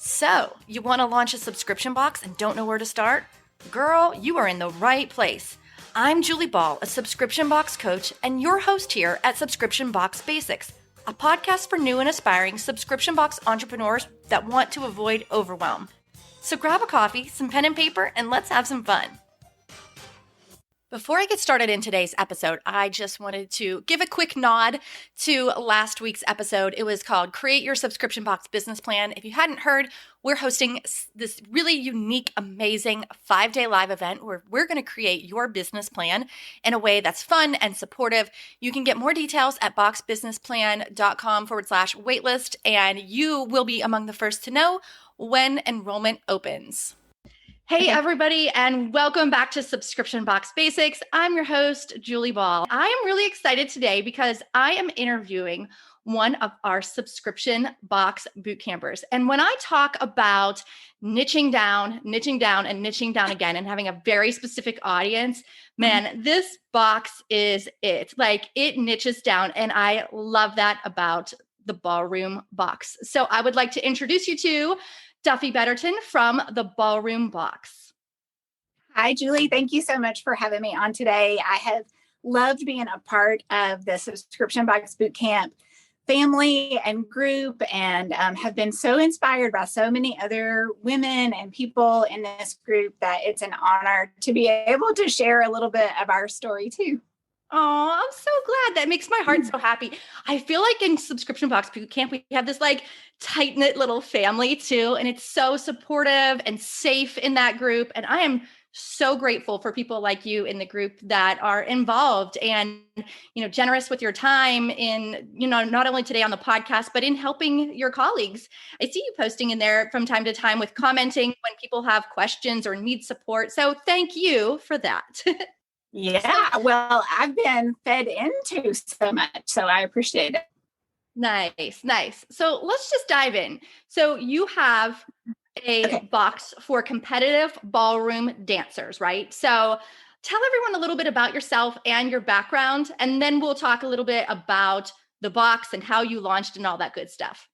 So, you want to launch a subscription box and don't know where to start? Girl, you are in the right place. I'm Julie Ball, a subscription box coach, and your host here at Subscription Box Basics, a podcast for new and aspiring subscription box entrepreneurs that want to avoid overwhelm. So grab a coffee, some pen and paper, and let's have some fun. Before I get started in today's episode, I just wanted to give a quick nod to last week's episode. It was called Create Your Subscription Box Business Plan. If you hadn't heard, we're hosting this really unique, amazing 5-day live event where we're going to create your business plan in a way that's fun and supportive. You can get more details at boxbusinessplan.com/waitlist, and you will be among the first to know when enrollment opens. Hey, everybody, and welcome back to Subscription Box Basics. I'm your host, Julie Ball. I am really excited today because I am interviewing one of our subscription box bootcampers. And when I talk about niching down, and niching down again, and having a very specific audience, man, this box is it. Like, it niches down, and I love that about the Ballroom Box. So I would like to introduce you to Duffy Betterton from the Ballroom Box. Hi, Julie. Thank you so much for having me on today. I have loved being a part of the Subscription Box Bootcamp family and group, and have been so inspired by so many other women and people in this group that it's an honor to be able to share a little bit of our story too. Oh, I'm so glad. That makes my heart so happy. I feel like in Subscription Box Bootcamp, we have this like tight-knit little family too, and it's so supportive and safe in that group. And I am so grateful for people like you in the group that are involved and, generous with your time in, not only today on the podcast, but in helping your colleagues. I see you posting in there from time to time with commenting when people have questions or need support. So thank you for that. Yeah, well, I've been fed into so much, so I appreciate it. Nice. So let's just dive in. So you have a box for competitive ballroom dancers, right? So tell everyone a little bit about yourself and your background, and then we'll talk a little bit about the box and how you launched and all that good stuff.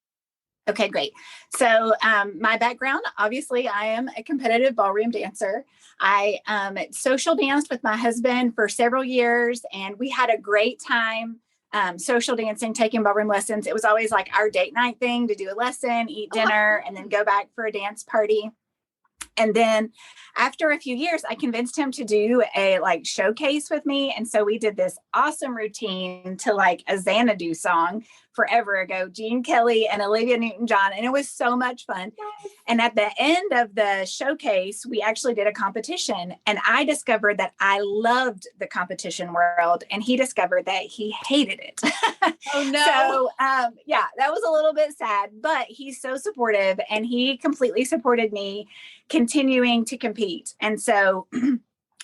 Okay, great. So my background, obviously, I am a competitive ballroom dancer. I social danced with my husband for several years, and we had a great time social dancing, taking ballroom lessons. It was always like our date night thing to do a lesson, eat dinner, and then go back for a dance party. And then after a few years, I convinced him to do a showcase with me. And so we did this awesome routine to a Xanadu song forever ago, Gene Kelly and Olivia Newton-John. And it was so much fun. Yes. And at the end of the showcase, we actually did a competition. And I discovered that I loved the competition world. And he discovered that he hated it. Oh, no. So, that was a little bit sad. But he's so supportive. And he completely supported me continuing to compete. And so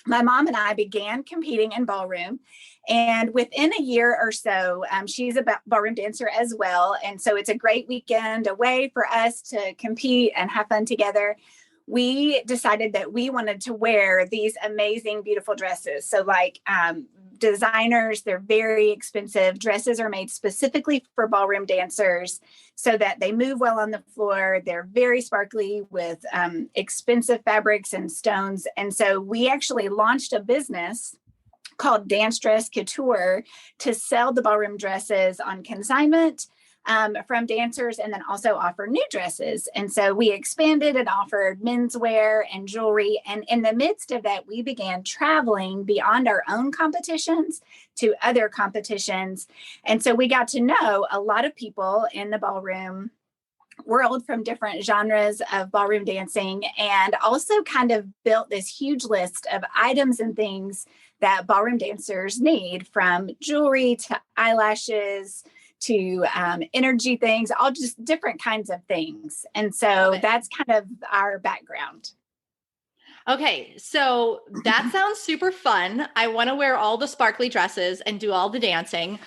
my mom and I began competing in ballroom. And within a year or so, she's a ballroom dancer as well. And so it's a great weekend away for us to compete and have fun together. We decided that we wanted to wear these amazing, beautiful dresses. So designers, they're very expensive. Dresses are made specifically for ballroom dancers so that they move well on the floor. They're very sparkly with expensive fabrics and stones. And so we actually launched a business called Dance Dress Couture to sell the ballroom dresses on consignment from dancers, and then also offer new dresses. And so we expanded and offered menswear and jewelry. And in the midst of that, we began traveling beyond our own competitions to other competitions. And so we got to know a lot of people in the ballroom world from different genres of ballroom dancing, and also kind of built this huge list of items and things that ballroom dancers need, from jewelry to eyelashes to energy things, all just different kinds of things. And so that's kind of our background. Okay, so that sounds super fun. I want to wear all the sparkly dresses and do all the dancing.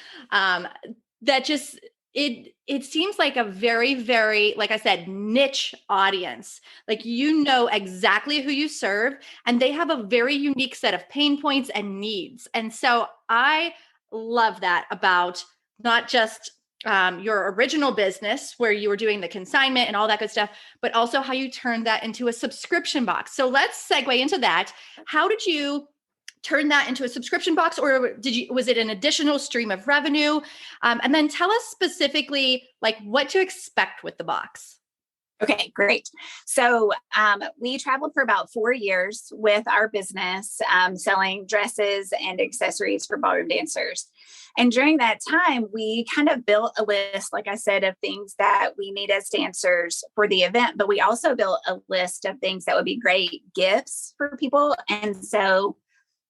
It seems like a very, very, like I said, niche audience. Like, exactly who you serve, and they have a very unique set of pain points and needs. And so I love that about not just your original business where you were doing the consignment and all that good stuff, but also how you turned that into a subscription box. So let's segue into that. How did you turn that into a subscription box, or was it an additional stream of revenue? And then tell us specifically like what to expect with the box. Okay, great. So we traveled for about 4 years with our business, selling dresses and accessories for ballroom dancers. And during that time, we kind of built a list, like I said, of things that we need as dancers for the event, but we also built a list of things that would be great gifts for people. And so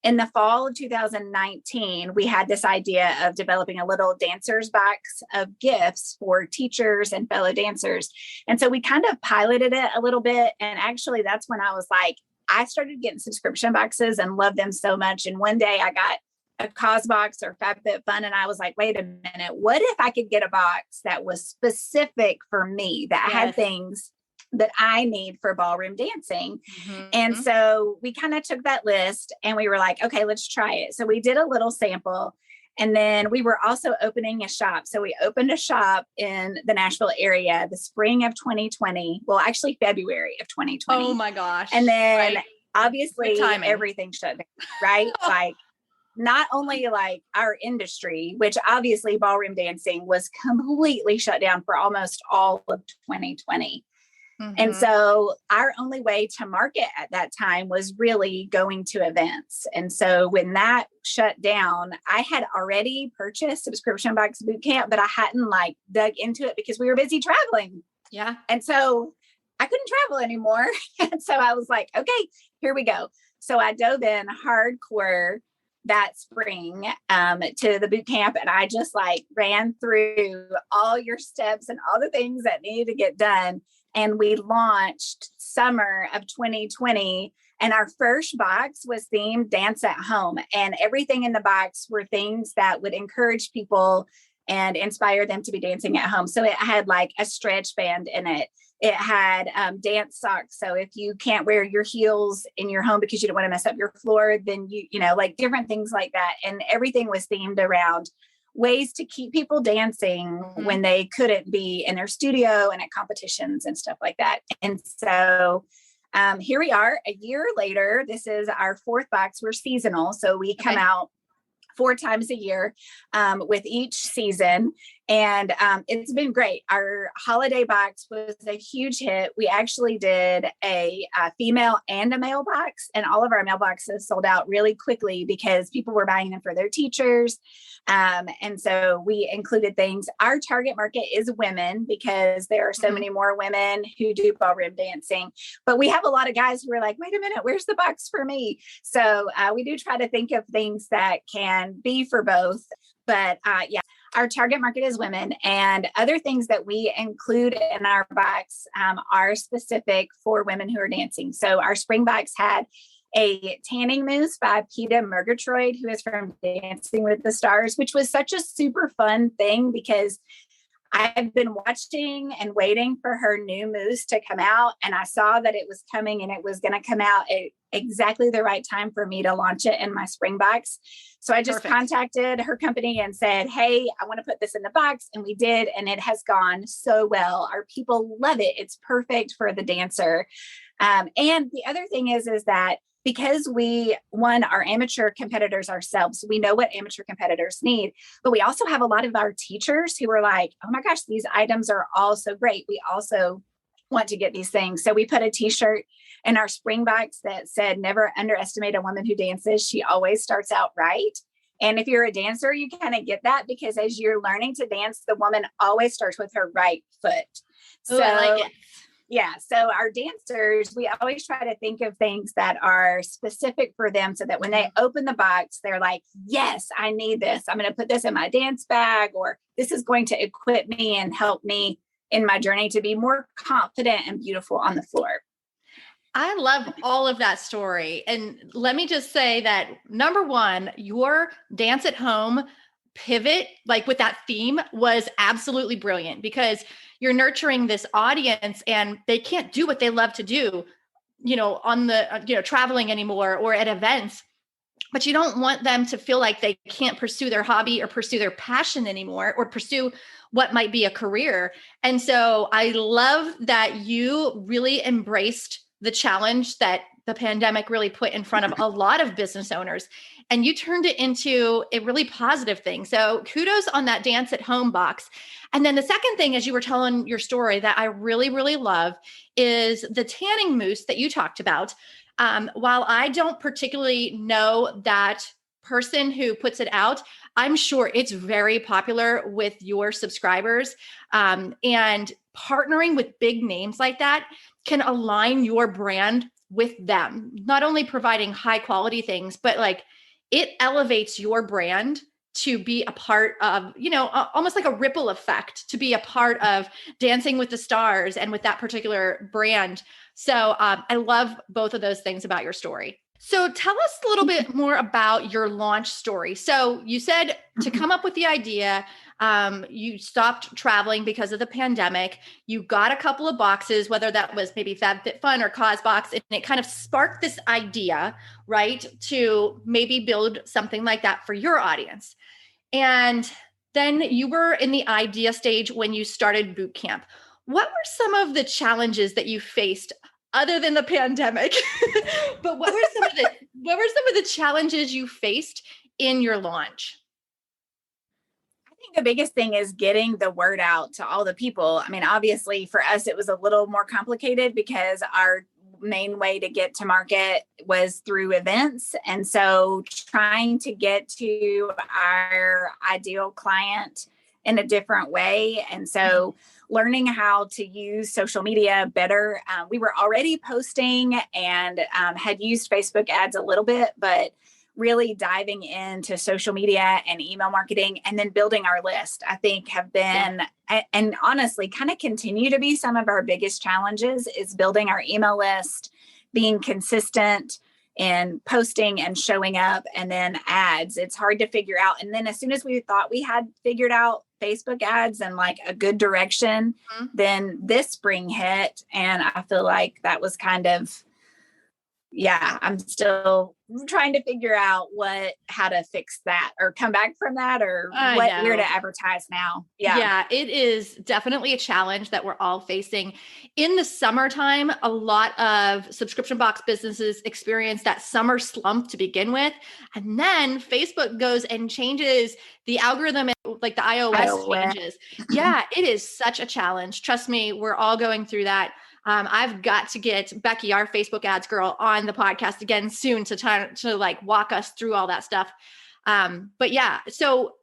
in the fall of 2019, we had this idea of developing a little dancer's box of gifts for teachers and fellow dancers. And so we kind of piloted it a little bit. And actually, that's when I was like, I started getting subscription boxes and loved them so much. And one day I got a cause box or FabFitFun, and I was like, wait a minute, what if I could get a box that was specific for me, that had things that I need for ballroom dancing? Mm-hmm. And so we kind of took that list and we were like, okay, let's try it. So we did a little sample, and then we were also opening a shop. So we opened a shop in the Nashville area, the spring of 2020. Well, actually February of 2020. Oh my gosh. And then obviously everything shut down, right? Like not only like our industry, which obviously ballroom dancing was completely shut down for almost all of 2020. Mm-hmm. And so our only way to market at that time was really going to events. And so when that shut down, I had already purchased Subscription Box Bootcamp, but I hadn't like dug into it because we were busy traveling. Yeah. And so I couldn't travel anymore. And so I was like, okay, here we go. So I dove in hardcore that spring to the boot camp. And I just like ran through all your steps and all the things that needed to get done. And we launched summer of 2020. And our first box was themed Dance at Home. And everything in the box were things that would encourage people and inspire them to be dancing at home. So it had like a stretch band in it. It had dance socks. So if you can't wear your heels in your home because you don't want to mess up your floor, then you know, like different things like that. And everything was themed around ways to keep people dancing when they couldn't be in their studio and at competitions and stuff like that. And so here we are a year later. This is our fourth box. We're seasonal. So we come out 4 times a year with each season. And it's been great. Our holiday box was a huge hit. We actually did a female and a male box, and all of our mailboxes sold out really quickly because people were buying them for their teachers. And so we included things. Our target market is women because there are so many more women who do ballroom dancing. But we have a lot of guys who are like, wait a minute, where's the box for me? So we do try to think of things that can be for both. But yeah, our target market is women, and other things that we include in our box are specific for women who are dancing. So our spring box had a tanning mousse by Peta Murgatroyd, who is from Dancing with the Stars, which was such a super fun thing because I've been watching and waiting for her new mousse to come out. And I saw that it was coming and it was going to come out at exactly the right time for me to launch it in my spring box. So I just contacted her company and said, hey, I want to put this in the box. And we did. And it has gone so well. Our people love it. It's perfect for the dancer. And the other thing is that because we are amateur competitors ourselves, we know what amateur competitors need, but we also have a lot of our teachers who are like, oh my gosh, these items are all so great. We also want to get these things. So we put a t-shirt in our spring box that said, never underestimate a woman who dances. She always starts out right. And if you're a dancer, you kind of get that because as you're learning to dance, the woman always starts with her right foot. Ooh, so I like it. Yeah. So our dancers, we always try to think of things that are specific for them so that when they open the box, they're like, yes, I need this. I'm going to put this in my dance bag, or this is going to equip me and help me in my journey to be more confident and beautiful on the floor. I love all of that story. And let me just say that number one, your dance at home pivot, like with that theme, was absolutely brilliant because you're nurturing this audience and they can't do what they love to do, on the, traveling anymore or at events. but you don't want them to feel like they can't pursue their hobby or pursue their passion anymore, or pursue what might be a career. And so I love that you really embraced the challenge that the pandemic really put in front of a lot of business owners, and you turned it into a really positive thing. So kudos on that dance at home box. And then the second thing, as you were telling your story, that I really, really love is the tanning mousse that you talked about. While I don't particularly know that person who puts it out, I'm sure it's very popular with your subscribers. And partnering with big names like that can align your brand with them, not only providing high quality things, but like it elevates your brand to be a part of, almost like a ripple effect, to be a part of Dancing with the Stars and with that particular brand. So I love both of those things about your story. So tell us a little bit more about your launch story. So you said to come up with the idea, you stopped traveling because of the pandemic. You got a couple of boxes, whether that was maybe FabFitFun or CauseBox, and it kind of sparked this idea, right, to maybe build something like that for your audience. And then you were in the idea stage when you started Bootcamp. What were some of the challenges that you faced other than the pandemic? But what were some of the challenges you faced in your launch? I think the biggest thing is getting the word out to all the people. I mean, obviously for us, it was a little more complicated because our main way to get to market was through events. And so trying to get to our ideal client in a different way. And so learning how to use social media better. We were already posting and had used Facebook ads a little bit, but really diving into social media and email marketing and then building our list, I think have been, and honestly kind of continue to be some of our biggest challenges is building our email list, being consistent in posting and showing up, and then ads. It's hard to figure out. And then as soon as we thought we had figured out Facebook ads and like a good direction, then this spring hit. And I feel like that was kind of, I'm still trying to figure out how to fix that or come back from that or where to advertise now. Yeah, it is definitely a challenge that we're all facing. In the summertime, a lot of subscription box businesses experience that summer slump to begin with. And then Facebook goes and changes the algorithm, like the iOS changes. Yeah, it is such a challenge. Trust me, we're all going through that. I've got to get Becky, our Facebook ads girl, on the podcast again soon to like walk us through all that stuff. But yeah, so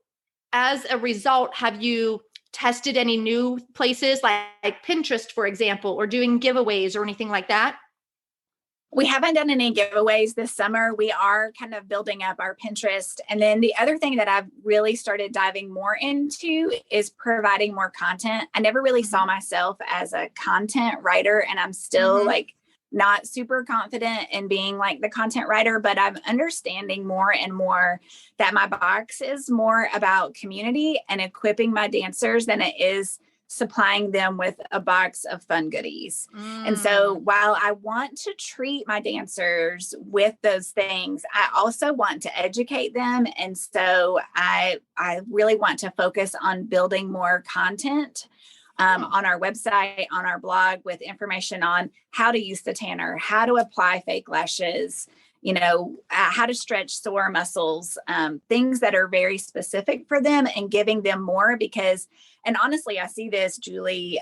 as a result, have you tested any new places like Pinterest, for example, or doing giveaways or anything like that? We haven't done any giveaways this summer. We are kind of building up our Pinterest. And then the other thing that I've really started diving more into is providing more content. I never really saw myself as a content writer, and I'm still like not super confident in being like the content writer, but I'm understanding more and more that my box is more about community and equipping my dancers than it is supplying them with a box of fun goodies. And so while I want to treat my dancers with those things, I also want to educate them. And so I really want to focus on building more content on our website, on our blog, with information on how to use the tanner, how to apply fake lashes, how to stretch sore muscles, things that are very specific for them, and giving them more because, and honestly, I see this, Julie,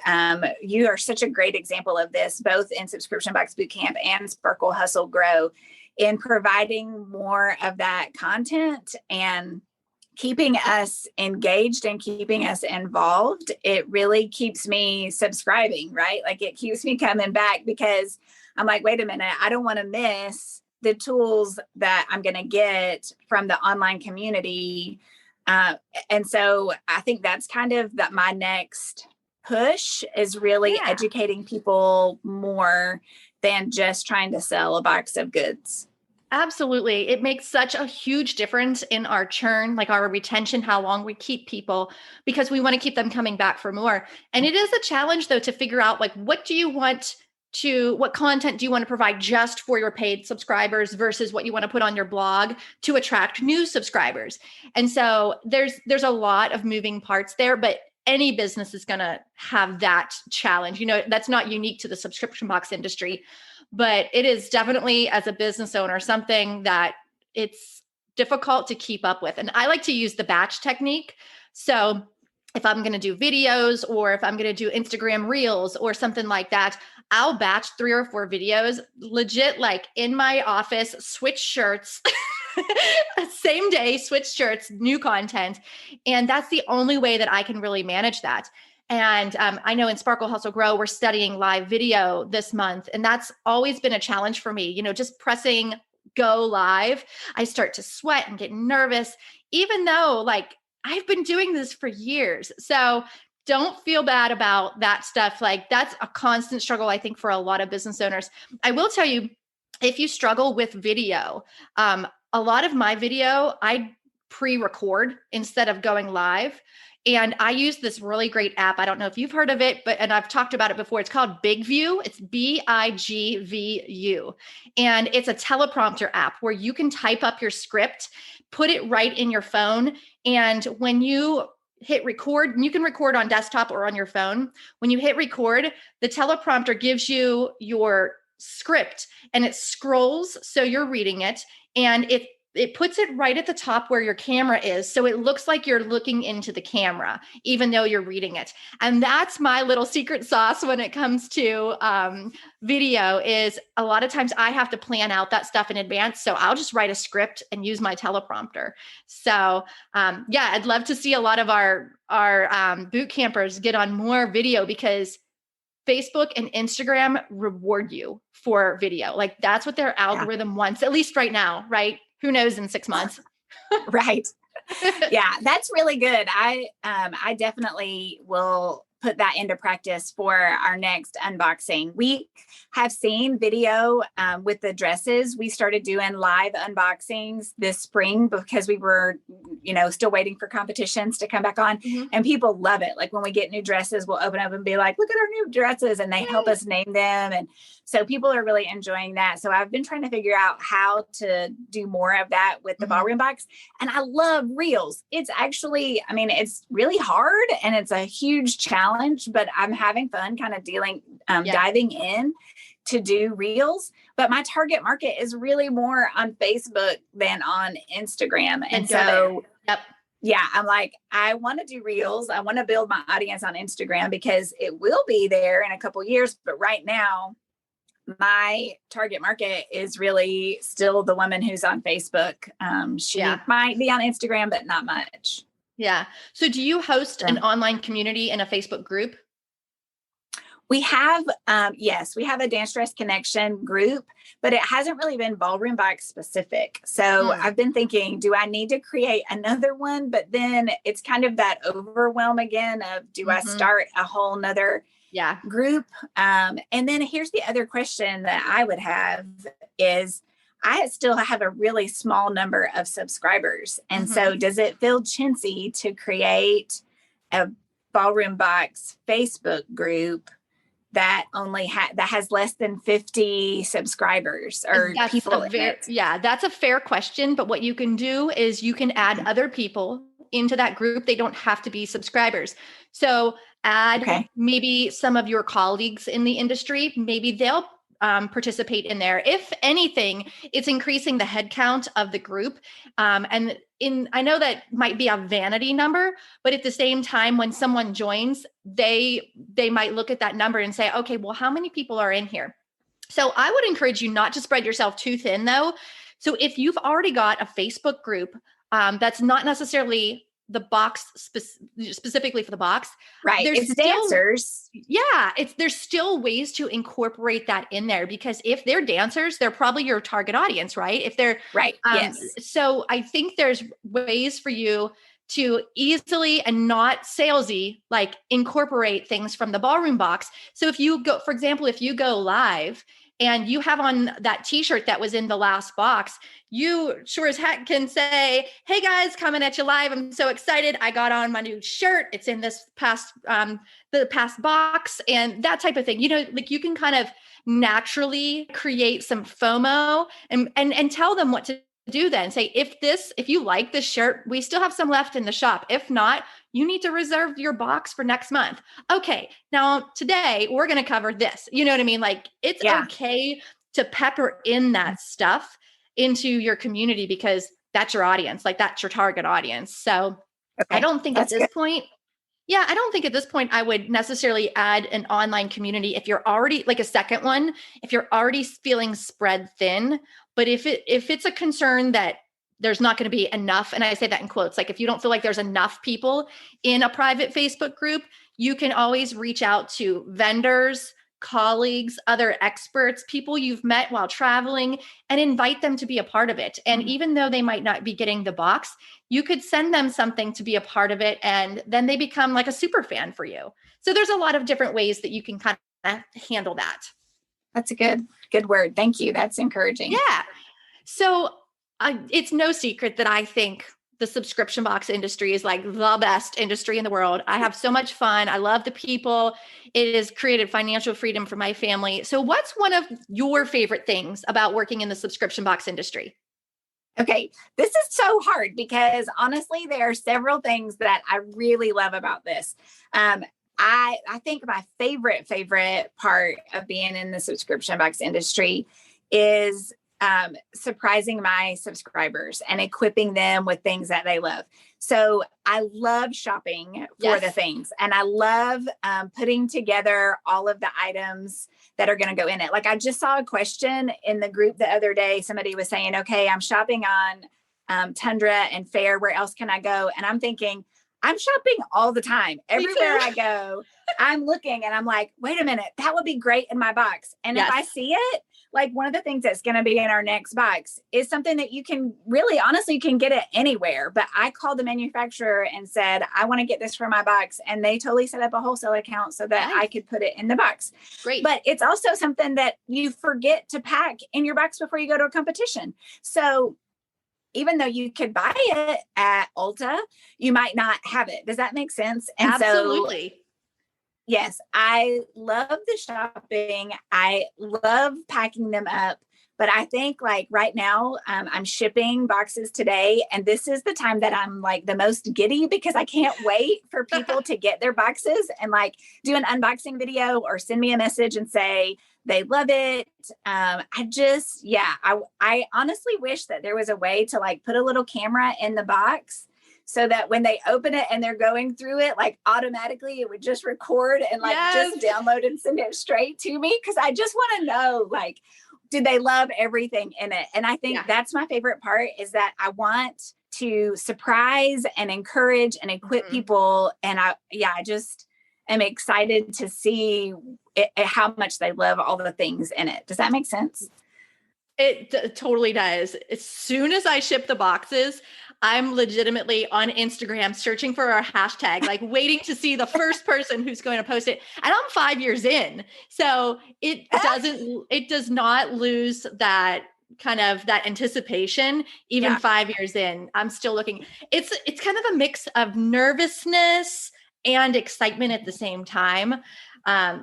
you are such a great example of this, both in Subscription Box Bootcamp and Sparkle Hustle Grow, in providing more of that content and keeping us engaged and keeping us involved. It really keeps me subscribing, right? Like it keeps me coming back because I'm like, wait a minute, I don't want to miss the tools that I'm going to get from the online community. And so I think that's kind of my next push is really educating people more than just trying to sell a box of goods. Absolutely. It makes such a huge difference in our churn, like our retention, how long we keep people, because we want to keep them coming back for more. And it is a challenge though, to figure out like, what do you want what content do you want to provide just for your paid subscribers versus what you want to put on your blog to attract new subscribers. And so there's a lot of moving parts there, but any business is going to have that challenge. That's not unique to the subscription box industry, but it is definitely, as a business owner, something that it's difficult to keep up with. And I like to use the batch technique. So if I'm going to do videos, or if I'm going to do Instagram reels or something like that, I'll batch 3 or 4 videos, legit, like in my office, switch shirts, same day, switch shirts, new content. And that's the only way that I can really manage that. And I know in Sparkle Hustle Grow, we're studying live video this month. And that's always been a challenge for me, just pressing go live. I start to sweat and get nervous, even though like I've been doing this for years. So don't feel bad about that stuff. Like that's a constant struggle, I think, for a lot of business owners. I will tell you, if you struggle with video, a lot of my video, I pre-record instead of going live. And I use this really great app. I don't know if you've heard of it, and I've talked about it before. It's called BigView. It's BIGVU. And it's a teleprompter app where you can type up your script, put it right in your phone. And when you hit record, and you can record on desktop or on your phone. When you hit record, the teleprompter gives you your script and it scrolls. So you're reading it, and it puts it right at the top where your camera is. So it looks like you're looking into the camera, even though you're reading it. And that's my little secret sauce when it comes to video. Is a lot of times I have to plan out that stuff in advance. So I'll just write a script and use my teleprompter. So yeah, I'd love to see a lot of our boot campers get on more video, because Facebook and Instagram reward you for video. Like that's what their algorithm wants, at least right now, right? Who knows in 6 months? Right. Yeah, that's really good. I definitely will put that into practice for our next unboxing. We have seen video with the dresses. We started doing live unboxings this spring because we were, still waiting for competitions to come back on. Mm-hmm. And people love it. Like when we get new dresses, we'll open up and be like, look at our new dresses. And they help us name them. And so people are really enjoying that. So I've been trying to figure out how to do more of that with the Ballroom Box. And I love reels. It's actually, it's really hard and it's a huge challenge, but I'm having fun kind of diving in to do reels. But my target market is really more on Facebook than on Instagram. And so, yeah, I'm like, I want to do reels. I want to build my audience on Instagram because it will be there in a couple of years. But right now, my target market is really still the woman who's on Facebook. She might be on Instagram, but not much. Yeah. So do you host an online community in a Facebook group? We have, yes, we have a Dance Dress Connection group, but it hasn't really been Ballroom Box specific. So I've been thinking, do I need to create another one? But then it's kind of that overwhelm again of, do I start a whole nother group? And then here's the other question that I would have is, I still have a really small number of subscribers. And so does it feel chintzy to create a Ballroom Box Facebook group that only that has less than 50 subscribers or people in it? Yeah, that's a fair question. But what you can do is you can add other people into that group. They don't have to be subscribers. So add maybe some of your colleagues in the industry. Maybe they'll participate in there. If anything, it's increasing the head count of the group. I know that might be a vanity number, but at the same time, when someone joins, they might look at that number and say, okay, well, how many people are in here? So I would encourage you not to spread yourself too thin though. So if you've already got a Facebook group, that's not necessarily the box specifically for the box, right? It's dancers. Yeah. There's still ways to incorporate that in there, because if they're dancers, they're probably your target audience, right? If they're right. Yes. So I think there's ways for you to easily and not salesy, like incorporate things from the Ballroom Box. So if you go, for example, if you go live and you have on that t-shirt that was in the last box, you sure as heck can say, hey guys, coming at you live. I'm so excited. I got on my new shirt. It's in this the past box and that type of thing. Like you can kind of naturally create some FOMO and tell them what to do then. Say, if you like this shirt, we still have some left in the shop. If not, you need to reserve your box for next month. Okay, now today we're going to cover this. You know what I mean? Like it's okay to pepper in that stuff into your community because that's your audience, like that's your target audience. So I don't think at this point, I don't think at this point I would necessarily add an online community if you're already like a second one, if you're already feeling spread thin. But if it's a concern that there's not going to be enough, and I say that in quotes, like if you don't feel like there's enough people in a private Facebook group, you can always reach out to vendors, colleagues, other experts, people you've met while traveling, and invite them to be a part of it. And even though they might not be getting the box, you could send them something to be a part of it, and then they become like a super fan for you. So there's a lot of different ways that you can kind of handle that. That's a good word. Thank you. That's encouraging. Yeah. So it's no secret that I think the subscription box industry is like the best industry in the world. I have so much fun. I love the people. It has created financial freedom for my family. So what's one of your favorite things about working in the subscription box industry? Okay, this is so hard because honestly, there are several things that I really love about this. I think my favorite part of being in the subscription box industry is surprising my subscribers and equipping them with things that they love. So I love shopping for the things, and I love putting together all of the items that are going to go in it. Like I just saw a question in the group the other day. Somebody was saying, okay, I'm shopping on Tundra and Fair. Where else can I go? And I'm thinking, I'm shopping all the time. Everywhere I go, I'm looking and I'm like, wait a minute, that would be great in my box. And if I see it, like one of the things that's going to be in our next box is something that you can really, honestly, can get it anywhere. But I called the manufacturer and said, I want to get this for my box. And they totally set up a wholesale account so that I could put it in the box. Great. But it's also something that you forget to pack in your box before you go to a competition. So even though you could buy it at Ulta, you might not have it. Does that make sense? And absolutely. Yes, I love the shopping. I love packing them up. But I think like right now, I'm shipping boxes today. And this is the time that I'm like the most giddy because I can't wait for people to get their boxes and like do an unboxing video or send me a message and say they love it. I honestly wish that there was a way to like put a little camera in the box so that when they open it and they're going through it, like automatically it would just record and like just download and send it straight to me. Cause I just want to know, like, do they love everything in it? And I think that's my favorite part is that I want to surprise and encourage and equip people. And I just am excited to see how much they love all the things in it. Does that make sense? It totally does. As soon as I ship the boxes, I'm legitimately on Instagram searching for our hashtag, like waiting to see the first person who's going to post it. And I'm 5 years in. So it does not lose that kind of that anticipation, even 5 years in. I'm still looking. It's kind of a mix of nervousness and excitement at the same time.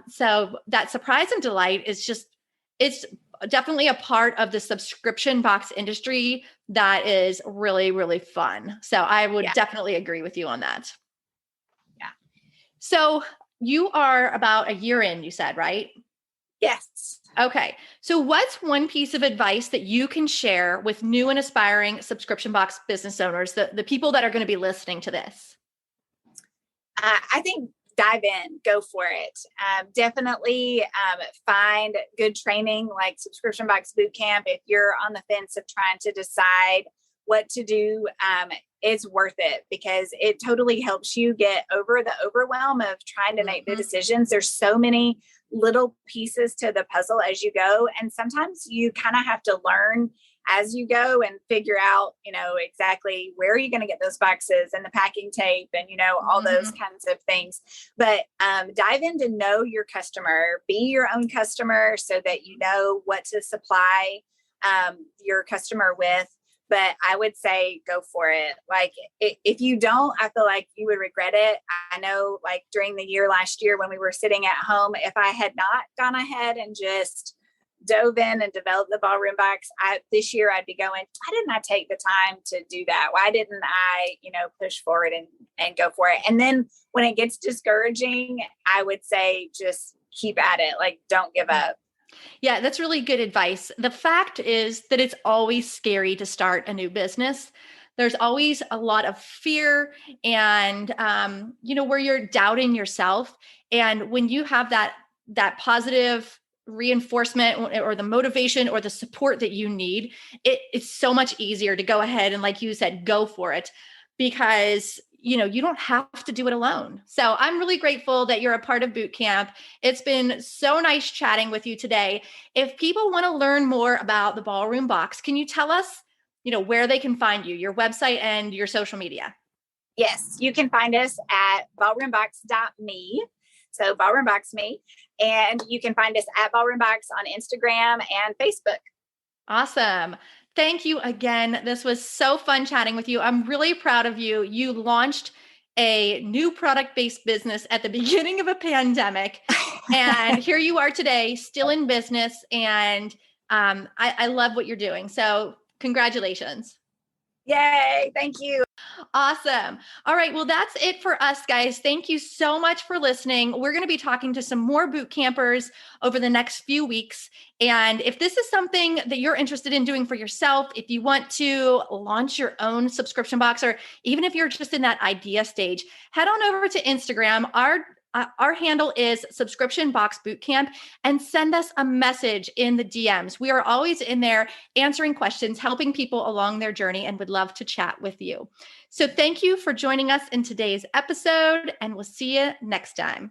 So that surprise and delight is it's definitely a part of the subscription box industry that is really, really fun. So I would definitely agree with you on that. Yeah. So you are about a year in, you said, right? Yes. Okay. So what's one piece of advice that you can share with new and aspiring subscription box business owners, the people that are going to be listening to this? I think dive in, go for it. Definitely find good training like Subscription Box Bootcamp. If you're on the fence of trying to decide what to do, it's worth it because it totally helps you get over the overwhelm of trying to make the decisions. There's so many little pieces to the puzzle as you go. And sometimes you kind of have to learn as you go and figure out, exactly where are you going to get those boxes and the packing tape and, all those kinds of things. But dive in to know your customer, be your own customer so that you know what to supply your customer with. But I would say go for it. Like if you don't, I feel like you would regret it. I know like during the year last year when we were sitting at home, if I had not gone ahead and just dove in and developed the Ballroom Box, this year I'd be going, why didn't I take the time to do that? Why didn't I, push forward and go for it? And then when it gets discouraging, I would say just keep at it. Like don't give up. Yeah, that's really good advice. The fact is that it's always scary to start a new business. There's always a lot of fear and, where you're doubting yourself. And when you have that positive reinforcement or the motivation or the support that you need, it's so much easier to go ahead and, like you said, go for it because you don't have to do it alone. So I'm really grateful that you're a part of Bootcamp. It's been so nice chatting with you today. If people want to learn more about the Ballroom Box, can you tell us, where they can find you, your website and your social media? Yes, you can find us at ballroombox.me. So Ballroom Box Me. And you can find us at Ballroom Box on Instagram and Facebook. Awesome. Thank you again. This was so fun chatting with you. I'm really proud of you. You launched a new product-based business at the beginning of a pandemic. And here you are today, still in business. And I love what you're doing. So congratulations. Yay. Thank you. Awesome. All right. Well, that's it for us, guys. Thank you so much for listening. We're going to be talking to some more boot campers over the next few weeks. And if this is something that you're interested in doing for yourself, if you want to launch your own subscription box, or even if you're just in that idea stage, head on over to Instagram. Our handle is Subscription Box Bootcamp, and send us a message in the DMs. We are always in there answering questions, helping people along their journey, and would love to chat with you. So thank you for joining us in today's episode, and we'll see you next time.